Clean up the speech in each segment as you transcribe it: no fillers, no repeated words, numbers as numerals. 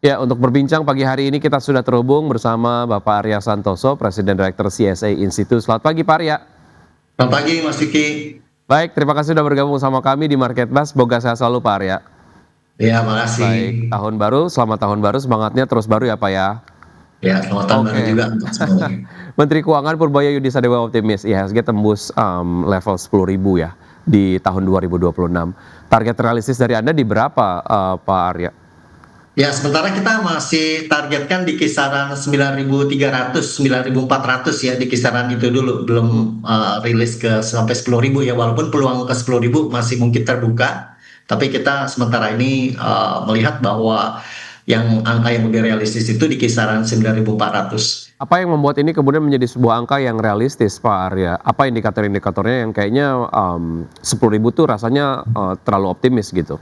Ya, untuk berbincang pagi hari ini kita sudah terhubung bersama Bapak Arya Santoso, Presiden Direktur CSA Institute. Selamat pagi Pak Arya. Selamat pagi Mas Vicky. Baik, terima kasih sudah bergabung sama kami di Market Bus. Semoga sehat selalu Pak Arya. Ya, makasih. Baik, selamat tahun baru, semangatnya terus baru ya Pak ya. Ya, selamat tahun baru Oke, juga untuk semuanya. Menteri Keuangan Purbaya Yudi Sadewa optimis IHSG tembus level 10.000 ya di tahun 2026. Target realistis dari Anda di berapa Pak Arya? Ya, sementara kita masih targetkan di kisaran 9.300, 9.400 ya, di kisaran itu dulu, belum Hmm. rilis ke sampai 10.000 ya, walaupun peluang ke 10.000 masih mungkin terbuka, tapi kita sementara ini melihat bahwa yang angka yang lebih realistis itu di kisaran 9.400. Apa yang membuat ini kemudian menjadi sebuah angka yang realistis, Pak Arya? Apa indikator-indikatornya yang kayaknya 10.000 tuh rasanya terlalu optimis gitu?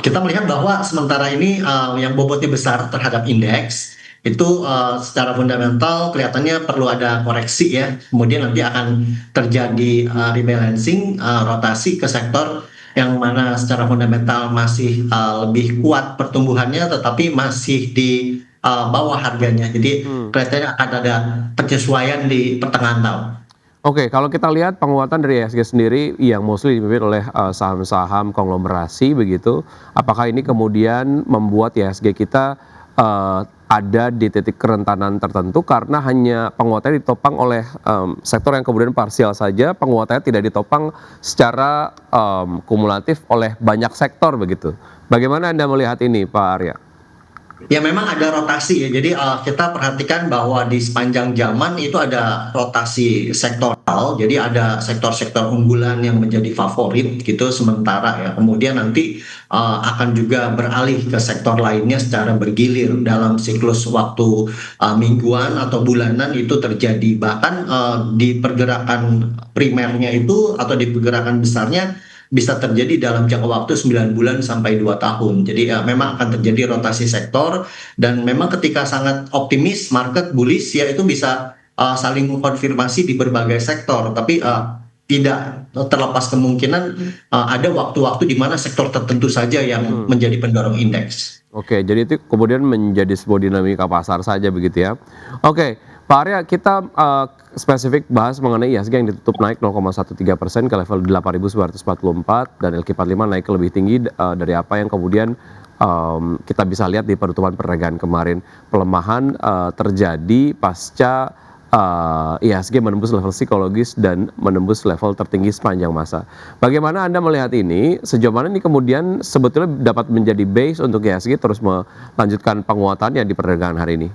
Kita melihat bahwa sementara ini yang bobotnya besar terhadap indeks itu secara fundamental kelihatannya perlu ada koreksi ya. Kemudian nanti akan terjadi rebalancing, rotasi ke sektor yang mana secara fundamental masih lebih kuat pertumbuhannya, tetapi masih di bawah harganya. Jadi Hmm. kelihatannya akan ada penyesuaian di pertengahan tahun. Oke, kalau kita lihat penguatan dari IHSG sendiri yang mostly dipimpin oleh saham-saham konglomerasi begitu, apakah ini kemudian membuat IHSG kita ada di titik kerentanan tertentu karena hanya penguatannya ditopang oleh sektor yang kemudian parsial saja, penguatannya tidak ditopang secara kumulatif oleh banyak sektor begitu. Bagaimana Anda melihat ini, Pak Arya? Ya memang ada rotasi ya. Jadi kita perhatikan bahwa di sepanjang zaman itu ada rotasi sektoral. Jadi ada sektor-sektor unggulan yang menjadi favorit gitu sementara ya. Kemudian nanti akan juga beralih ke sektor lainnya secara bergilir dalam siklus waktu mingguan atau bulanan itu terjadi. Bahkan di pergerakan primernya itu atau di pergerakan besarnya bisa terjadi dalam jangka waktu 9 bulan sampai 2 tahun. Jadi memang akan terjadi rotasi sektor, dan memang ketika sangat optimis market bullish ya itu bisa saling mengkonfirmasi di berbagai sektor, tapi tidak terlepas kemungkinan ada waktu-waktu di mana sektor tertentu saja yang Hmm. menjadi pendorong indeks. Oke, jadi itu kemudian menjadi sebuah dinamika pasar saja begitu ya. Oke, Pak Arya, kita spesifik bahas mengenai IHSG yang ditutup naik 0,13% ke level 8.944 dan LQ45 naik lebih tinggi dari apa yang kemudian kita bisa lihat di penutupan perdagangan kemarin. Pelemahan terjadi pasca IHSG menembus level psikologis dan menembus level tertinggi sepanjang masa. Bagaimana Anda melihat ini? Sejauh mana ini kemudian sebetulnya dapat menjadi base untuk IHSG terus melanjutkan penguatannya di perdagangan hari ini?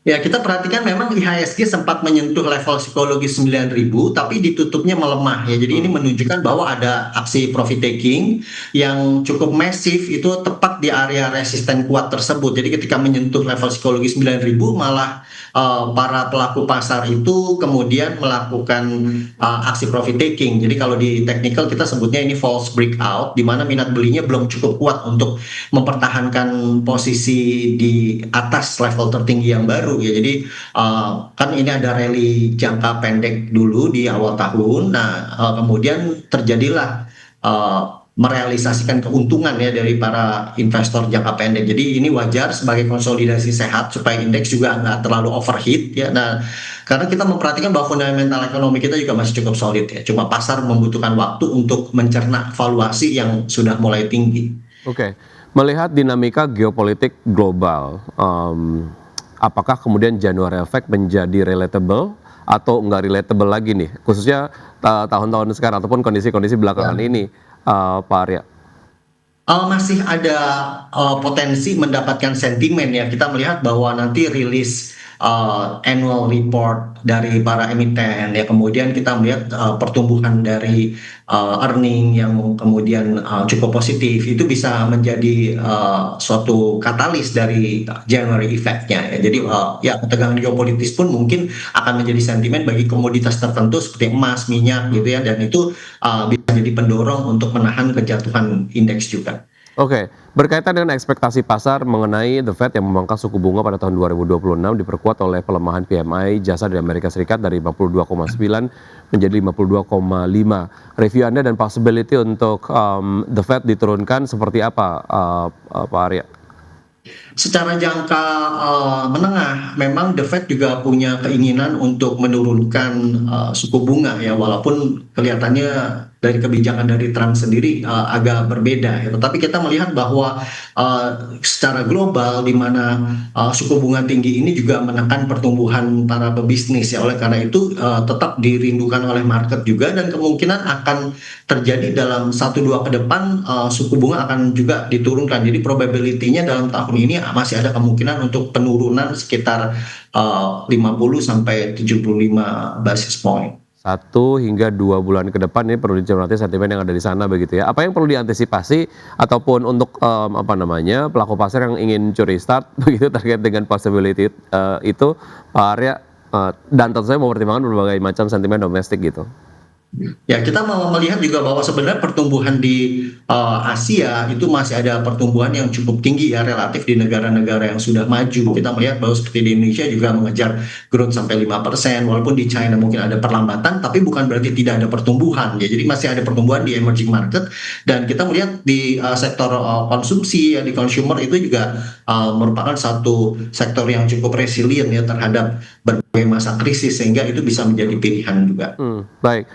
Ya, kita perhatikan memang IHSG sempat menyentuh level psikologis 9.000 tapi ditutupnya melemah ya. Jadi ini Hmm. menunjukkan bahwa ada aksi profit taking yang cukup masif itu tepat di area resisten kuat tersebut. Jadi ketika menyentuh level psikologis 9.000 malah para pelaku pasar itu kemudian melakukan aksi profit taking. Jadi kalau di technical kita sebutnya ini false breakout, di mana minat belinya belum cukup kuat untuk mempertahankan posisi di atas level tertinggi yang baru ya. Jadi kan ini ada rally jangka pendek dulu di awal tahun. Nah, kemudian terjadilah merealisasikan keuntungan ya dari para investor jangka pendek. Jadi ini wajar sebagai konsolidasi sehat supaya indeks juga nggak terlalu overheat ya. Nah, karena kita memperhatikan bahwa fundamental ekonomi kita juga masih cukup solid ya. Cuma pasar membutuhkan waktu untuk mencerna valuasi yang sudah mulai tinggi. Oke, melihat dinamika geopolitik global, apakah kemudian January Effect menjadi relatable atau enggak relatable lagi nih, khususnya tahun-tahun sekarang ataupun kondisi-kondisi belakangan Ya. ini, Pak Arya? Masih ada potensi mendapatkan sentimen ya. Kita melihat bahwa nanti rilis annual report dari para emiten ya, kemudian kita melihat pertumbuhan dari earning yang kemudian cukup positif, itu bisa menjadi suatu katalis dari January effect-nya ya. Jadi Hmm. ya ketegangan geopolitis pun mungkin akan menjadi sentimen bagi komoditas tertentu seperti emas, minyak gitu ya, dan itu bisa jadi pendorong untuk menahan kejatuhan indeks juga. Oke, berkaitan dengan ekspektasi pasar mengenai The Fed yang memangkas suku bunga pada tahun 2026 diperkuat oleh pelemahan PMI jasa di Amerika Serikat dari 52,9 menjadi 52,5. Review Anda dan possibility untuk The Fed diturunkan seperti apa, Pak Arya? Secara jangka menengah, memang The Fed juga punya keinginan untuk menurunkan suku bunga ya, walaupun kelihatannya dari kebijakan dari Trump sendiri agak berbeda ya. Tetapi kita melihat bahwa secara global di mana suku bunga tinggi ini juga menekan pertumbuhan para pebisnis ya. Oleh karena itu tetap dirindukan oleh market juga dan kemungkinan akan terjadi dalam 1-2 ke depan suku bunga akan juga diturunkan. Jadi probability-nya dalam tahun ini masih ada kemungkinan untuk penurunan sekitar 50 sampai 75 basis point. 1 hingga 2 bulan ke depan ini perlu dicermati sentimen yang ada di sana begitu ya. Apa yang perlu diantisipasi ataupun untuk apa namanya pelaku pasar yang ingin curi start begitu terkait dengan possibility itu Pak Arya, dan tentu saja mempertimbangkan berbagai macam sentimen domestik gitu. Ya, kita mau melihat juga bahwa sebenarnya pertumbuhan di Asia itu masih ada pertumbuhan yang cukup tinggi ya relatif di negara-negara yang sudah maju. Kita melihat bahwa seperti di Indonesia juga mengejar growth sampai 5%, walaupun di China mungkin ada perlambatan, tapi bukan berarti tidak ada pertumbuhan ya. Jadi masih ada pertumbuhan di emerging market dan kita melihat di sektor konsumsi ya di consumer itu juga merupakan satu sektor yang cukup resilient ya terhadap berbagai masa krisis sehingga itu bisa menjadi pilihan juga. Baik.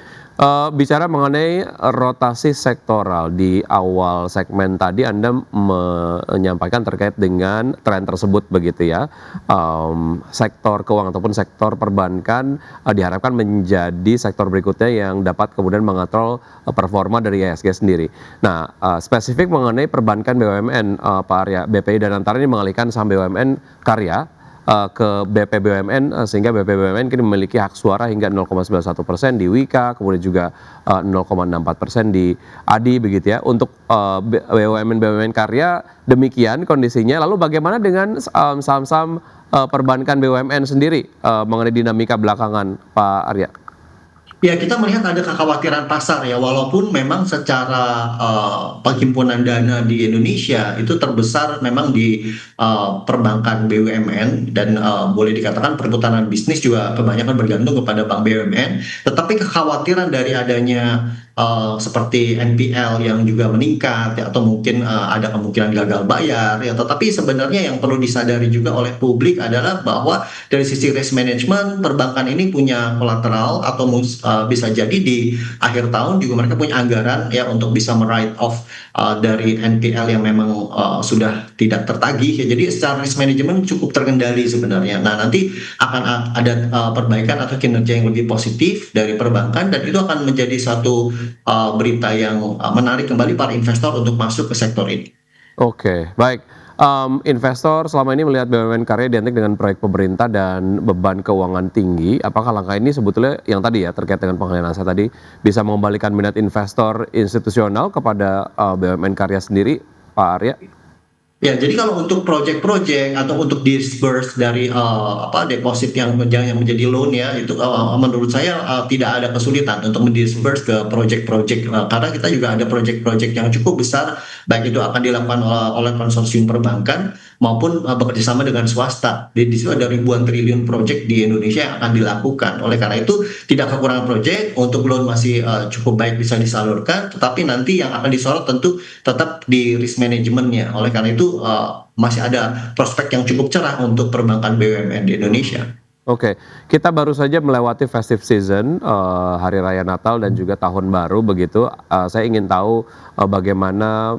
Bicara mengenai rotasi sektoral di awal segmen tadi Anda menyampaikan terkait dengan tren tersebut begitu ya. Sektor keuangan ataupun sektor perbankan diharapkan menjadi sektor berikutnya yang dapat kemudian mengontrol performa dari IHSG sendiri. Nah, spesifik mengenai perbankan BUMN, Pak Arya, BPI dan Antara ini mengalihkan saham BUMN Karya ke BP BUMN sehingga BP BUMN kini memiliki hak suara hingga 0,91% di Wika, kemudian juga 0,64% di ADI begitu ya. Untuk BUMN Karya demikian kondisinya. Lalu bagaimana dengan saham-saham perbankan BUMN sendiri mengenai dinamika belakangan, Pak Arya? Ya, kita melihat ada kekhawatiran pasar ya, walaupun memang secara penghimpunan dana di Indonesia itu terbesar memang di perbankan BUMN dan boleh dikatakan perputaran bisnis juga kebanyakan bergantung kepada bank BUMN. Tetapi kekhawatiran dari adanya seperti NPL yang juga meningkat ya, atau mungkin ada kemungkinan gagal bayar ya. Tetapi sebenarnya yang perlu disadari juga oleh publik adalah bahwa dari sisi risk management perbankan ini punya kolateral atau bisa jadi di akhir tahun juga mereka punya anggaran ya untuk bisa write off dari NPL yang memang sudah tidak tertagih ya. Jadi secara risk management cukup terkendali sebenarnya. Nah, nanti akan ada perbaikan atau kinerja yang lebih positif dari perbankan dan itu akan menjadi satu berita yang menarik kembali para investor untuk masuk ke sektor ini. Oke, baik. Investor selama ini melihat BUMN Karya identik dengan proyek pemerintah dan beban keuangan tinggi. Apakah langkah ini sebetulnya yang tadi ya terkait dengan pengalihan aset tadi bisa mengembalikan minat investor institusional kepada BUMN Karya sendiri, Pak Arya? Ya, jadi kalau untuk project-project atau untuk disburse dari deposit yang menjadi loan ya itu menurut saya tidak ada kesulitan untuk mendisburse ke project-project karena kita juga ada project-project yang cukup besar baik itu akan dilakukan oleh konsorsium perbankan maupun bekerjasama dengan swasta. Di situ ada ribuan triliun project di Indonesia yang akan dilakukan. Oleh karena itu tidak kekurangan project untuk loan masih cukup baik bisa disalurkan, tetapi nanti yang akan disorot tentu tetap di risk manajemennya. Oleh karena itu masih ada prospek yang cukup cerah untuk perbankan BUMN di Indonesia. Oke, kita baru saja melewati festive season, Hari Raya Natal dan juga Tahun Baru begitu. Saya ingin tahu bagaimana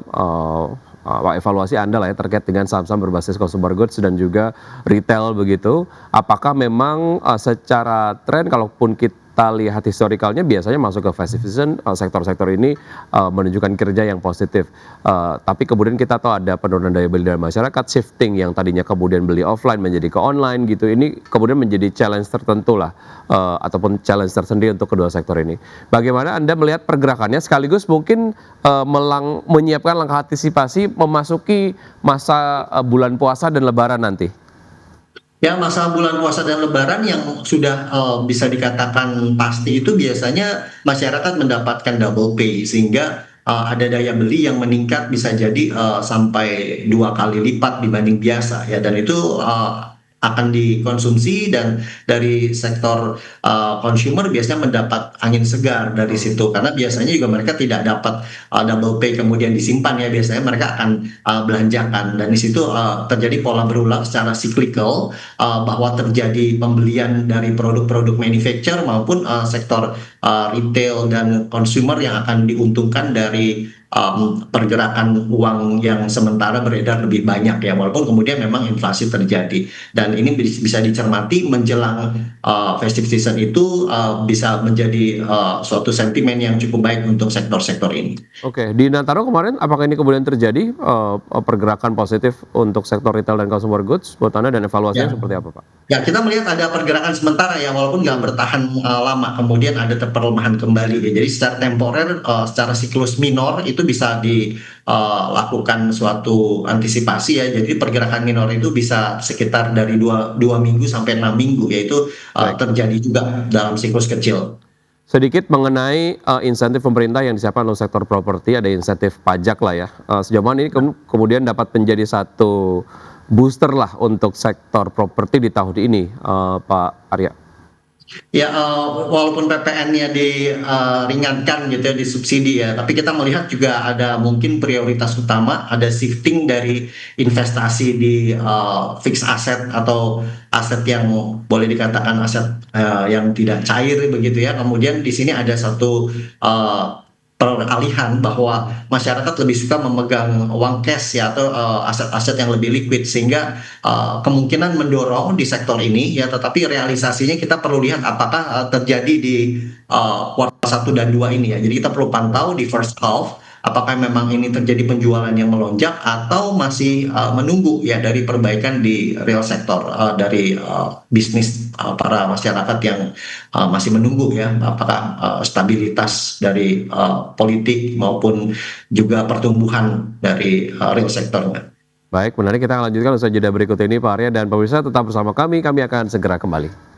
evaluasi Anda lah ya terkait dengan saham-saham berbasis consumer goods dan juga retail begitu. Apakah memang secara tren kalaupun kita lihat historikalnya biasanya masuk ke festive season sektor-sektor ini menunjukkan kerja yang positif. Tapi kemudian kita tahu ada penurunan daya beli dari masyarakat, shifting yang tadinya kemudian beli offline menjadi ke online gitu. Ini kemudian menjadi challenge tertentu lah ataupun challenge tersendiri untuk kedua sektor ini. Bagaimana Anda melihat pergerakannya sekaligus mungkin menyiapkan langkah antisipasi memasuki masa bulan puasa dan lebaran nanti? Ya, masa bulan puasa dan lebaran yang sudah bisa dikatakan pasti itu biasanya masyarakat mendapatkan double pay sehingga ada daya beli yang meningkat bisa jadi sampai 2 kali lipat dibanding biasa ya dan itu akan dikonsumsi, dan dari sektor consumer biasanya mendapat angin segar dari situ, karena biasanya juga mereka tidak dapat double pay kemudian disimpan ya, biasanya mereka akan belanjakan, dan di situ terjadi pola berulang secara cyclical, bahwa terjadi pembelian dari produk-produk manufacture maupun sektor retail dan consumer yang akan diuntungkan dari pergerakan uang yang sementara beredar lebih banyak ya, walaupun kemudian memang inflasi terjadi, dan ini bisa dicermati menjelang festive season itu bisa menjadi suatu sentimen yang cukup baik untuk sektor-sektor ini. Oke, di Nataru kemarin apakah ini kemudian terjadi pergerakan positif untuk sektor retail dan consumer goods buat Anda, dan evaluasinya Ya. seperti apa, Pak? Ya, kita melihat ada pergerakan sementara ya, walaupun nggak bertahan lama, kemudian ada perlemahan kembali ya. Jadi secara temporer, secara siklus minor itu bisa dilakukan suatu antisipasi ya. Jadi pergerakan minor itu bisa sekitar dari dua minggu sampai 6 minggu, yaitu Baik. terjadi juga dalam siklus kecil. Sedikit mengenai insentif pemerintah yang disiapkan untuk sektor properti, ada insentif pajak lah ya. Sejauh mana ini kemudian dapat menjadi satu booster lah untuk sektor properti di tahun ini, Pak Arya? Ya, walaupun PPN-nya diringankan gitu ya, disubsidi ya, tapi kita melihat juga ada mungkin prioritas utama, ada shifting dari investasi di fixed asset atau aset yang boleh dikatakan aset yang tidak cair begitu ya. Kemudian di sini ada satu peralihan bahwa masyarakat lebih suka memegang uang cash ya, atau aset-aset yang lebih liquid, sehingga kemungkinan mendorong di sektor ini ya, tetapi realisasinya kita perlu lihat apakah terjadi di kuartal 1 dan 2 ini ya. Jadi kita perlu pantau di first half apakah memang ini terjadi penjualan yang melonjak atau masih menunggu ya dari perbaikan di real sektor, dari bisnis para masyarakat yang masih menunggu ya apakah stabilitas dari politik maupun juga pertumbuhan dari real sektornya. Baik, menarik, kita akan lanjutkan usaha jeda berikut ini, Pak Arya, dan pemirsa tetap bersama kami akan segera kembali.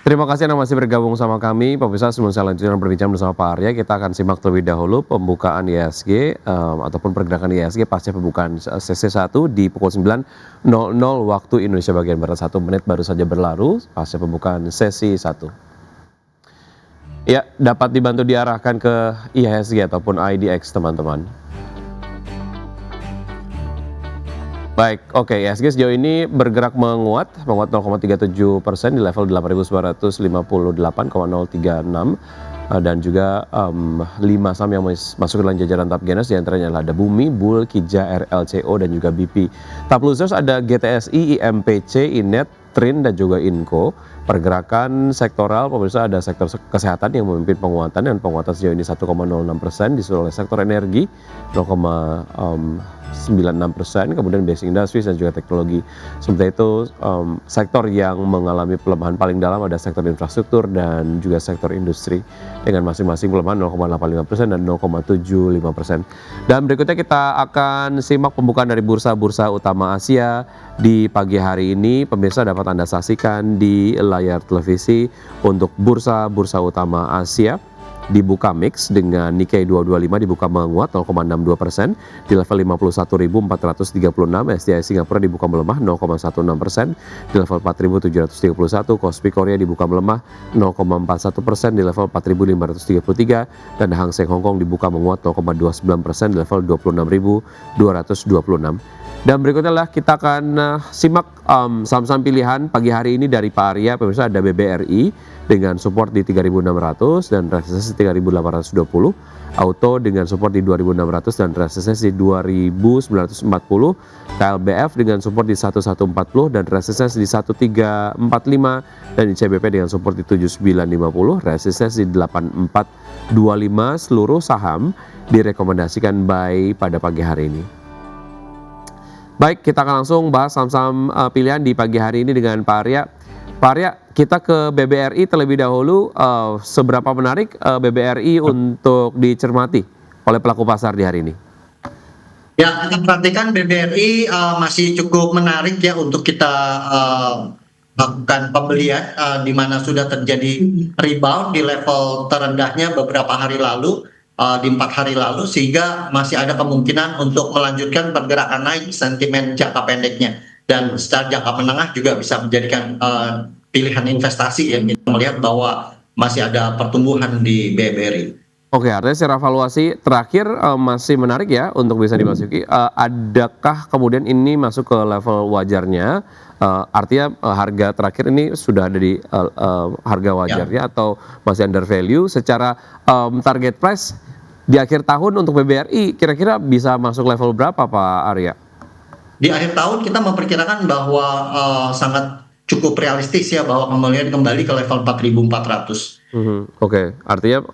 Terima kasih Anda masih bergabung sama kami. Pemirsa, sebelum saya lanjutkan berbincang bersama Pak Arya, kita akan simak terlebih dahulu pembukaan IHSG ataupun pergerakan IHSG pasca pembukaan sesi 1 di pukul 9.00 waktu Indonesia bagian Barat. 1 menit baru saja berlalu pasca pembukaan sesi 1. Ya, dapat dibantu diarahkan ke IHSG ataupun IDX, teman-teman. Baik, oke, IHSG sejauh ini bergerak menguat 0,37% di level 8.958,036, dan juga 5 saham yang masuk dalam jajaran top gainers, diantaranya adalah ada Bumi, Bull, Kija, RLCO, dan juga BP. Top losers ada GTSI, IMPC, Inet, Trin, dan juga Inco. Pergerakan sektoral, pemirsa, ada sektor kesehatan yang memimpin penguatan, dan penguatan sejauh ini 1,06%, disusul oleh sektor energi 0,96%, kemudian basic industries dan juga teknologi. Sementara itu sektor yang mengalami pelemahan paling dalam ada sektor infrastruktur dan juga sektor industri dengan masing-masing pelemahan 0,85% dan 0,75%. Dan berikutnya kita akan simak pembukaan dari bursa-bursa utama Asia di pagi hari ini. Pemirsa dapat Anda saksikan di layar televisi untuk bursa-bursa utama Asia. Dibuka mix dengan Nikkei 225 dibuka menguat 0,62% di level 51.436, STI Singapura dibuka melemah 0,16% di level 4.731, Kospi Korea dibuka melemah 0,41% di level 4.533, dan Hang Seng Hong Kong dibuka menguat 0,29% di level 26.226. Dan berikutnya adalah kita akan simak saham-saham pilihan pagi hari ini dari Pak Arya. Pemirsa, ada BBRI dengan support di 3.600 dan resistensi 3.820, Auto dengan support di 2.600 dan resistensi 2.940, KLBF dengan support di 1.140 dan resistensi di 1.345, dan ICBP dengan support di 7.950, resistensi di 8.425. Seluruh saham direkomendasikan buy pada pagi hari ini. Baik, kita akan langsung bahas saham-saham pilihan di pagi hari ini dengan Pak Arya. Pak Arya, kita ke BBRI terlebih dahulu. Seberapa menarik BBRI untuk dicermati oleh pelaku pasar di hari ini? Ya, kita perhatikan BBRI masih cukup menarik ya untuk kita melakukan pembelian di mana sudah terjadi rebound di level terendahnya beberapa hari lalu, di 4 hari lalu, sehingga masih ada kemungkinan untuk melanjutkan pergerakan naik sentimen jangka pendeknya, dan secara jangka menengah juga bisa menjadikan pilihan investasi yang kita melihat bahwa masih ada pertumbuhan di BBRI. Oke, artinya secara valuasi terakhir, masih menarik ya untuk bisa dimasuki. Adakah kemudian ini masuk ke level wajarnya? Artinya, harga terakhir ini sudah ada di, harga Ya. wajarnya atau masih under value? Secara, target price di akhir tahun untuk BBRI kira-kira bisa masuk level berapa Pak Arya? Di akhir tahun kita memperkirakan bahwa sangat cukup realistis ya, bahwa kemudian kembali ke level 4.400. Oke, artinya,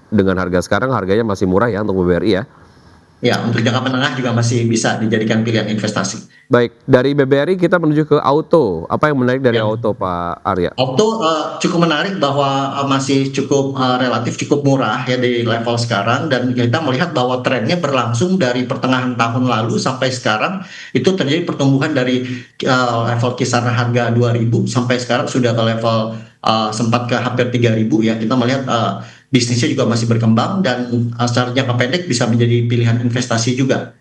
dengan harga sekarang harganya masih murah ya untuk BBRI ya? Ya, untuk jangka menengah juga masih bisa dijadikan pilihan investasi. Baik, dari BBRI kita menuju ke auto. Apa yang menarik dari Ya. auto Pak Arya? Auto cukup menarik bahwa masih cukup relatif cukup murah ya di level sekarang, dan kita melihat bahwa trennya berlangsung dari pertengahan tahun lalu sampai sekarang itu terjadi pertumbuhan dari level kisaran harga 2.000 sampai sekarang sudah ke level sempat ke hampir 3.000 ya. Kita melihat bisnisnya juga masih berkembang, dan secara jangka pendek bisa menjadi pilihan investasi juga.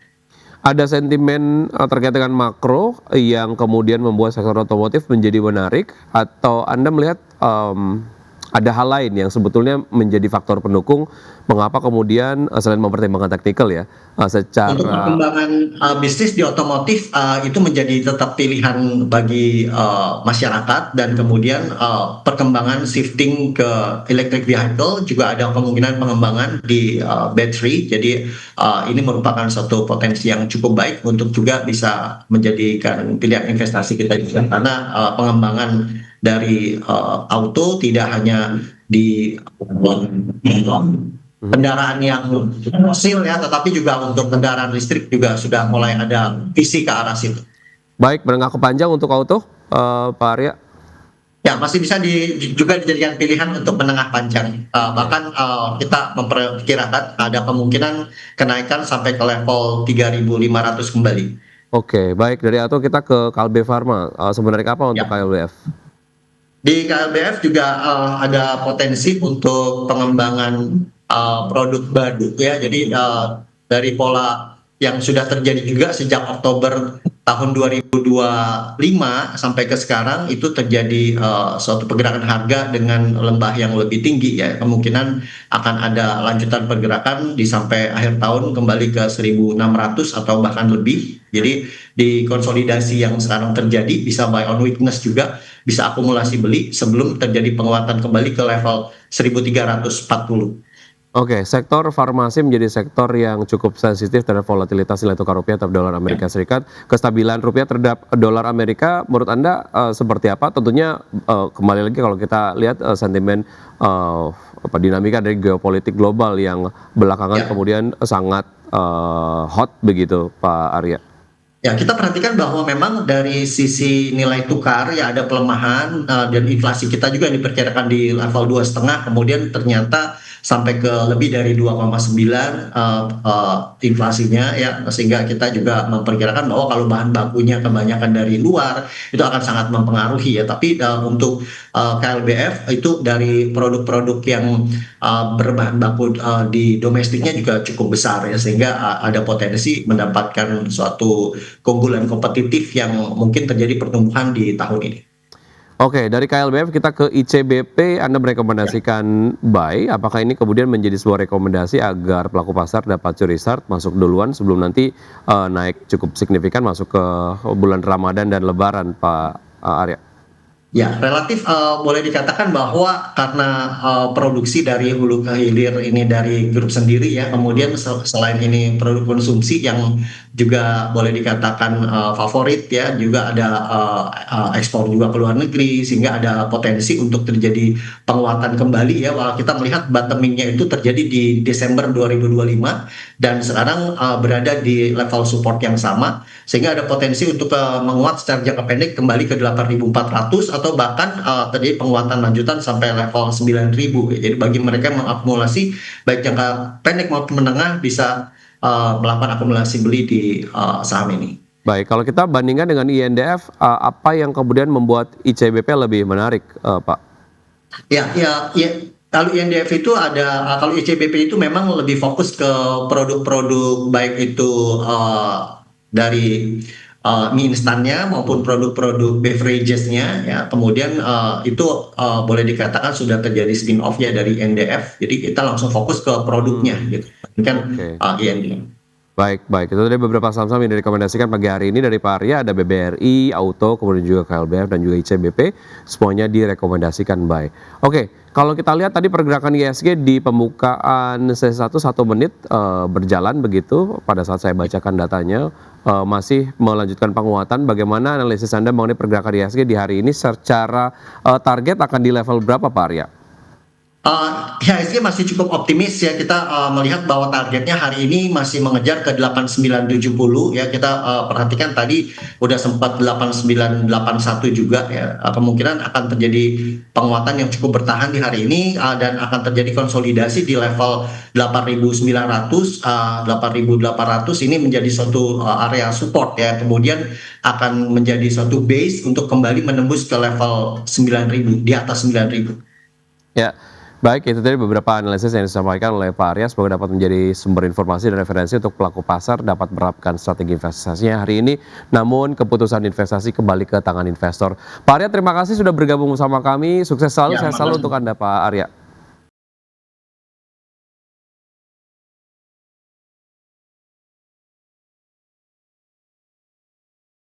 Ada sentimen, terkait dengan makro yang kemudian membuat sektor otomotif menjadi menarik atau Anda melihat, ada hal lain yang sebetulnya menjadi faktor pendukung mengapa kemudian, selain mempertimbangkan teknikal ya, Untuk secara perkembangan bisnis di otomotif itu menjadi tetap pilihan bagi masyarakat, dan kemudian perkembangan shifting ke electric vehicle juga ada kemungkinan pengembangan di battery. Jadi ini merupakan satu potensi yang cukup baik untuk juga bisa menjadikan pilihan investasi kita juga, karena pengembangan dari auto tidak hanya di kendaraan yang fosil ya, tetapi juga untuk kendaraan listrik juga sudah mulai ada visi ke arah situ. baik menengah ke panjang untuk auto, Pak Arya? Ya, masih bisa juga dijadikan pilihan untuk menengah panjang. Oke. Bahkan kita memperkirakan ada kemungkinan kenaikan sampai ke level 3.500 kembali. Oke, baik dari auto kita ke Kalbe Farma, sebenarnya apa untuk Ya. KLBF? Di KLBF juga ada potensi untuk pengembangan produk baru ya. Jadi dari pola yang sudah terjadi juga sejak Oktober tahun 2025 sampai ke sekarang, itu terjadi suatu pergerakan harga dengan lembah yang lebih tinggi ya. Kemungkinan akan ada lanjutan pergerakan di sampai akhir tahun kembali ke 1.600 atau bahkan lebih. Jadi di konsolidasi yang sekarang terjadi bisa buy on weakness juga, bisa akumulasi beli sebelum terjadi penguatan kembali ke level 1.340. Oke, sektor farmasi menjadi sektor yang cukup sensitif terhadap volatilitas nilai tukar rupiah terhadap dolar Amerika Ya. Serikat. Kestabilan rupiah terhadap dolar Amerika menurut Anda seperti apa? Tentunya kembali lagi kalau kita lihat sentimen dinamika dari geopolitik global yang belakangan Ya. kemudian sangat hot begitu, Pak Arya. Ya, kita perhatikan bahwa memang dari sisi nilai tukar ya ada pelemahan, dan inflasi kita juga diperkirakan di level 2,5, kemudian ternyata sampai ke lebih dari 2,9 inflasinya ya, sehingga kita juga memperkirakan bahwa kalau bahan bakunya kebanyakan dari luar itu akan sangat mempengaruhi ya. Tapi untuk KLBF itu dari produk-produk yang berbahan baku di domestiknya juga cukup besar ya, sehingga ada potensi mendapatkan suatu keunggulan kompetitif yang mungkin terjadi pertumbuhan di tahun ini. Oke, dari KLBF kita ke ICBP, Anda Ya. merekomendasikan buy. Apakah ini kemudian menjadi sebuah rekomendasi agar pelaku pasar dapat curi start masuk duluan sebelum nanti naik cukup signifikan masuk ke bulan Ramadan dan Lebaran, Pak Arya? Ya, relatif boleh dikatakan bahwa karena produksi dari hulu ke hilir ini dari grup sendiri ya, kemudian selain ini produk konsumsi yang juga boleh dikatakan favorit ya, juga ada ekspor juga ke luar negeri, sehingga ada potensi untuk terjadi penguatan kembali ya. Walau kita melihat bottomingnya itu terjadi di Desember 2025, dan sekarang berada di level support yang sama, sehingga ada potensi untuk menguat secara jangka pendek kembali ke 8.400, atau bahkan terjadi penguatan lanjutan sampai level 9.000. Jadi bagi mereka yang mengakumulasi baik jangka pendek maupun menengah bisa melakukan akumulasi beli di saham ini. Baik, kalau kita bandingkan dengan INDF, apa yang kemudian membuat ICBP lebih menarik, Pak? Ya, kalau INDF itu ada, kalau ICBP itu memang lebih fokus ke produk-produk baik itu dari mie instannya maupun produk-produk beverages-nya ya. Kemudian itu boleh dikatakan sudah terjadi spin off ya dari INDF. Jadi kita langsung fokus ke produknya Hmm, gitu. Kan oke. INDF. Baik baik, itu tadi beberapa saham-saham yang direkomendasikan pagi hari ini dari Pak Arya, ada BBRI, Auto, kemudian juga KLBF dan juga ICBP, semuanya direkomendasikan buy. Oke, kalau kita lihat tadi pergerakan ISG di pembukaan sesi 1 menit, berjalan begitu pada saat saya bacakan datanya, masih melanjutkan penguatan. Bagaimana analisis Anda mengenai pergerakan ISG di hari ini secara, target akan di level berapa Pak Arya? IHSG masih cukup optimis ya, kita melihat bahwa targetnya hari ini masih mengejar ke 8970 ya. Kita perhatikan tadi udah sempat 8981 juga ya. Kemungkinan akan terjadi penguatan yang cukup bertahan di hari ini, dan akan terjadi konsolidasi di level 8900, 8800 ini menjadi suatu area support ya. Kemudian akan menjadi suatu base untuk kembali menembus ke level 9000, di atas 9000. Ya, baik itu tadi beberapa analisis yang disampaikan oleh Pak Arya, semoga dapat menjadi sumber informasi dan referensi untuk pelaku pasar dapat menerapkan strategi investasinya hari ini, namun keputusan investasi kembali ke tangan investor. Pak Arya, terima kasih sudah bergabung bersama kami, sukses selalu, Ya, sehat selalu untuk makasih. Anda Pak Arya.